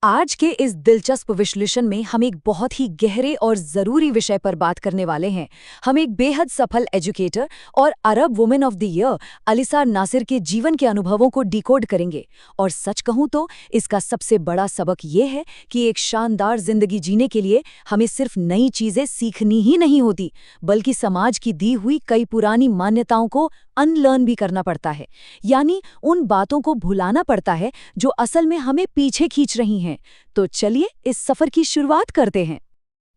आज के इस दिलचस्प विश्लेषण में हम एक बहुत ही गहरे और जरूरी विषय पर बात करने वाले हैं। हम एक बेहद सफल एजुकेटर और Arab women of the year Alissar Nasser के जीवन के अनुभवों को डिकोड करेंगे। और सच कहूं तो इसका सबसे बड़ा सबक ये है कि एक शानदार जिंदगी जीने के लिए हमें सिर्फ नई चीजें सीखनी ही नहीं होती, बल्कि समाज की दी हुई कई पुरानी मान्यताओं को अनलर्न भी करना पड़ता है। यानी उन बातों को भुलाना पड़ता है जो असल में हमें पीछे खींच रही हैं। तो चलिए इस सफर की शुरुआत करते हैं।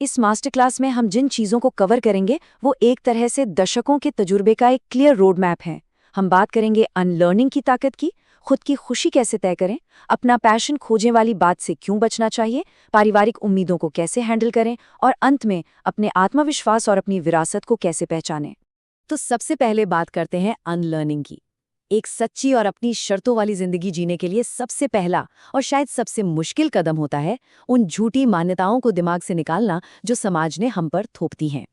इस मास्टर क्लास में हम जिन चीजों को कवर करेंगे वो एक तरह से दशकों के तजुर्बे का एक क्लियर रोड मैप है। हम बात करेंगे अनलर्निंग की ताकत की, खुद की खुशी कैसे तय करें, अपना पैशन खोजने वाली बात से क्यों बचना चाहिए, पारिवारिक उम्मीदों को कैसे हैंडल करें और अंत में अपने आत्मविश्वास और अपनी विरासत को कैसे पहचानें। तो सबसे पहले बात करते हैं अनलर्निंग की। एक सच्ची और अपनी शर्तों वाली जिंदगी जीने के लिए सबसे पहला और शायद सबसे मुश्किल कदम होता है उन झूठी मान्यताओं को दिमाग से निकालना जो समाज ने हम पर थोपती हैं।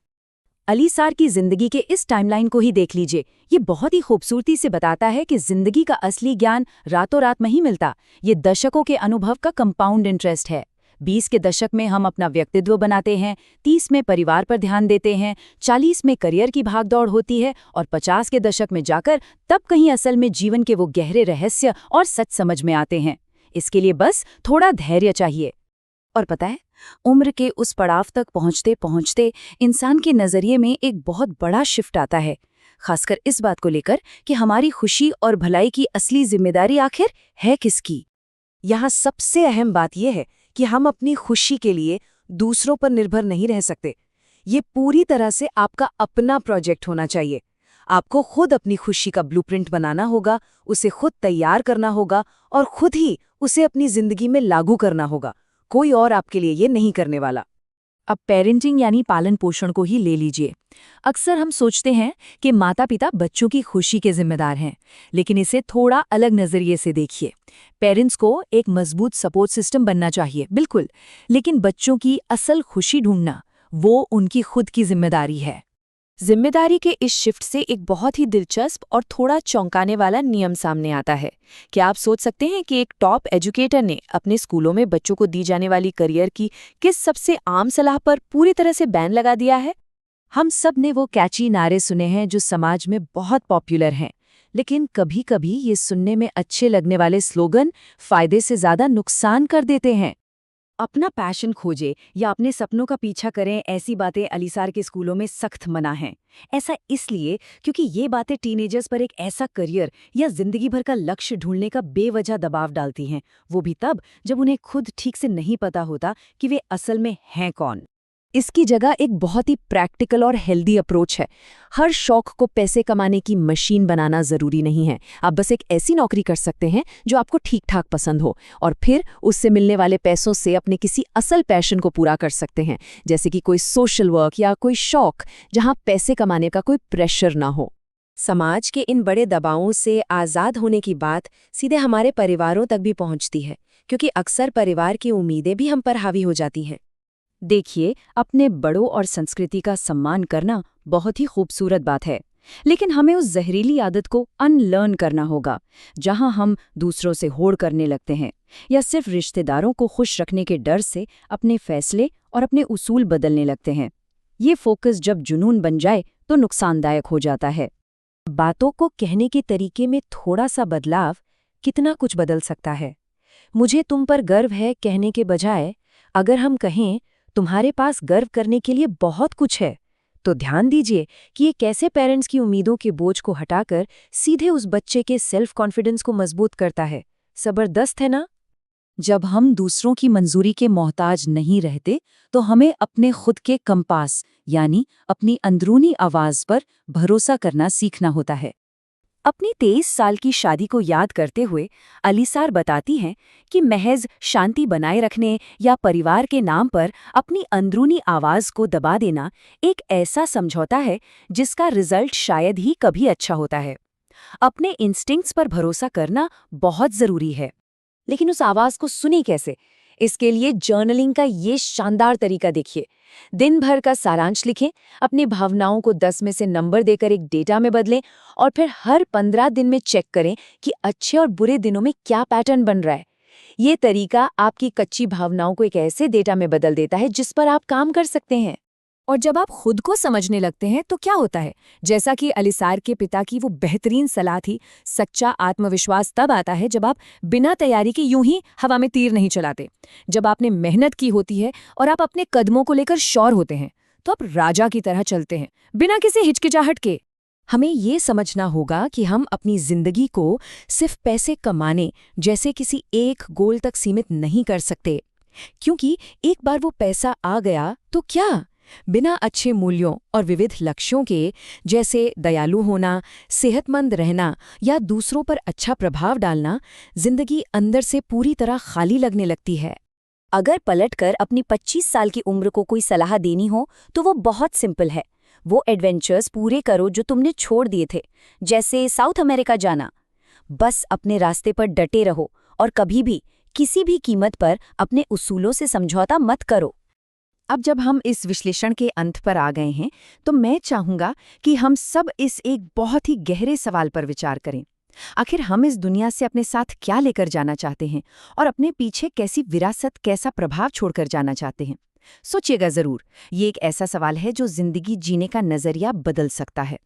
अलीसार की जिंदगी के इस टाइमलाइन को ही देख लीजिए। ये बहुत ही खूबसूरती से बताता है कि जिंदगी का असली ज्ञान रातों रात में ही मिलता। ये दशकों के अनुभव का कंपाउंड इंटरेस्ट है। 20 के दशक में हम अपना व्यक्तित्व बनाते हैं, 30 में परिवार पर ध्यान देते हैं, 40 में करियर की भागदौड़ होती है और 50 के दशक में जाकर तब कहीं असल में जीवन के वो गहरे रहस्य और सच समझ में आते हैं। इसके लिए बस थोड़ा धैर्य चाहिए। और पता है, उम्र के उस पड़ाव तक पहुंचते पहुंचते इंसान के नजरिए में एक बहुत बड़ा शिफ्ट आता है, खासकर इस बात को लेकर कि हमारी खुशी और भलाई की असली जिम्मेदारी आखिर है किसकी। यहाँ सबसे अहम बात यह है कि हम अपनी खुशी के लिए दूसरों पर निर्भर नहीं रह सकते। ये पूरी तरह से आपका अपना प्रोजेक्ट होना चाहिए। आपको खुद अपनी खुशी का ब्लूप्रिंट बनाना होगा, उसे खुद तैयार करना होगा और खुद ही उसे अपनी जिंदगी में लागू करना होगा। कोई और आपके लिए ये नहीं करने वाला। अब पेरेंटिंग यानी पालन पोषण को ही ले लीजिए। अक्सर हम सोचते हैं कि माता पिता बच्चों की खुशी के जिम्मेदार हैं, लेकिन इसे थोड़ा अलग नजरिए से देखिए। पेरेंट्स को एक मजबूत सपोर्ट सिस्टम बनना चाहिए, बिल्कुल, लेकिन बच्चों की असल खुशी ढूंढना वो उनकी खुद की जिम्मेदारी है। जिम्मेदारी के इस शिफ्ट से एक बहुत ही दिलचस्प और थोड़ा चौंकाने वाला नियम सामने आता है। क्या आप सोच सकते हैं कि एक टॉप एजुकेटर ने अपने स्कूलों में बच्चों को दी जाने वाली करियर की किस सबसे आम सलाह पर पूरी तरह से बैन लगा दिया है? हम सब ने वो कैची नारे सुने हैं जो समाज में बहुत पॉपुलर हैं, लेकिन कभी कभी ये सुनने में अच्छे लगने वाले स्लोगन फायदे से ज्यादा नुकसान कर देते हैं। अपना पैशन खोजे या अपने सपनों का पीछा करें, ऐसी बातें अलीसार के स्कूलों में सख्त मना हैं। ऐसा इसलिए क्योंकि ये बातें टीनेजर्स पर एक ऐसा करियर या जिंदगी भर का लक्ष्य ढूंढने का बेवजह दबाव डालती हैं, वो भी तब जब उन्हें खुद ठीक से नहीं पता होता कि वे असल में हैं कौन। इसकी जगह एक बहुत ही प्रैक्टिकल और हेल्दी अप्रोच है। हर शौक को पैसे कमाने की मशीन बनाना जरूरी नहीं है। आप बस एक ऐसी नौकरी कर सकते हैं जो आपको ठीक ठाक पसंद हो और फिर उससे मिलने वाले पैसों से अपने किसी असल पैशन को पूरा कर सकते हैं, जैसे कि कोई सोशल वर्क या कोई शौक जहां पैसे कमाने का कोई प्रेशर ना हो। समाज के इन बड़े दबावों से आज़ाद होने की बात सीधे हमारे परिवारों तक भी पहुंचती है, क्योंकि अक्सर परिवार की उम्मीदें भी हम पर हावी हो जाती हैं। देखिए, अपने बड़ों और संस्कृति का सम्मान करना बहुत ही खूबसूरत बात है, लेकिन हमें उस जहरीली आदत को अनलर्न करना होगा जहां हम दूसरों से होड़ करने लगते हैं या सिर्फ रिश्तेदारों को खुश रखने के डर से अपने फैसले और अपने उसूल बदलने लगते हैं। ये फोकस जब जुनून बन जाए तो नुकसानदायक हो जाता है। बातों को कहने के तरीके में थोड़ा सा बदलाव कितना कुछ बदल सकता है। मुझे तुम पर गर्व है कहने के बजाय अगर हम कहें तुम्हारे पास गर्व करने के लिए बहुत कुछ है, तो ध्यान दीजिए कि ये कैसे पेरेंट्स की उम्मीदों के बोझ को हटाकर सीधे उस बच्चे के सेल्फ कॉन्फिडेंस को मजबूत करता है। जबरदस्त है ना? जब हम दूसरों की मंजूरी के मोहताज नहीं रहते तो हमें अपने खुद के कंपास यानी अपनी अंदरूनी आवाज पर भरोसा करना सीखना होता है। अपनी 23 साल की शादी को याद करते हुए अलीसार बताती हैं कि महज शांति बनाए रखने या परिवार के नाम पर अपनी अंदरूनी आवाज को दबा देना एक ऐसा समझौता है जिसका रिजल्ट शायद ही कभी अच्छा होता है। अपने इंस्टिंक्ट्स पर भरोसा करना बहुत जरूरी है, लेकिन उस आवाज को सुने कैसे? इसके लिए जर्नलिंग का ये शानदार तरीका देखिए। दिन भर का सारांश लिखें, अपनी भावनाओं को 10 में से नंबर देकर एक डेटा में बदलें और फिर हर 15 दिन में चेक करें कि अच्छे और बुरे दिनों में क्या पैटर्न बन रहा है। ये तरीका आपकी कच्ची भावनाओं को एक ऐसे डेटा में बदल देता है जिस पर आप काम कर सकते हैं। और जब आप खुद को समझने लगते हैं तो क्या होता है, जैसा कि अलिसार के पिता की वो बेहतरीन सलाह थी, सच्चा आत्मविश्वास तब आता है जब आप बिना तैयारी के यूं ही हवा में तीर नहीं चलाते। जब आपने मेहनत की होती है और आप अपने कदमों को लेकर श्योर होते हैं, तो आप राजा की तरह चलते हैं, बिना किसी हिचकिचाहट के। हमें ये समझना होगा कि हम अपनी जिंदगी को सिर्फ पैसे कमाने जैसे किसी एक गोल तक सीमित नहीं कर सकते, क्योंकि एक बार वो पैसा आ गया तो क्या, बिना अच्छे मूल्यों और विविध लक्ष्यों के, जैसे दयालु होना, सेहतमंद रहना या दूसरों पर अच्छा प्रभाव डालना, जिंदगी अंदर से पूरी तरह खाली लगने लगती है। अगर पलटकर अपनी 25 साल की उम्र को कोई सलाह देनी हो तो वो बहुत सिंपल है। वो एडवेंचर्स पूरे करो जो तुमने छोड़ दिए थे, जैसे साउथ अमेरिका जाना। बस अपने रास्ते पर डटे रहो और कभी भी किसी भी कीमत पर अपने उसूलों से समझौता मत करो। अब जब हम इस विश्लेषण के अंत पर आ गए हैं, तो मैं चाहूंगा कि हम सब इस एक बहुत ही गहरे सवाल पर विचार करें। आखिर हम इस दुनिया से अपने साथ क्या लेकर जाना चाहते हैं और अपने पीछे कैसी विरासत, कैसा प्रभाव छोड़कर जाना चाहते हैं? सोचिएगा जरूर। ये एक ऐसा सवाल है जो जिंदगी जीने का नजरिया बदल सकता है।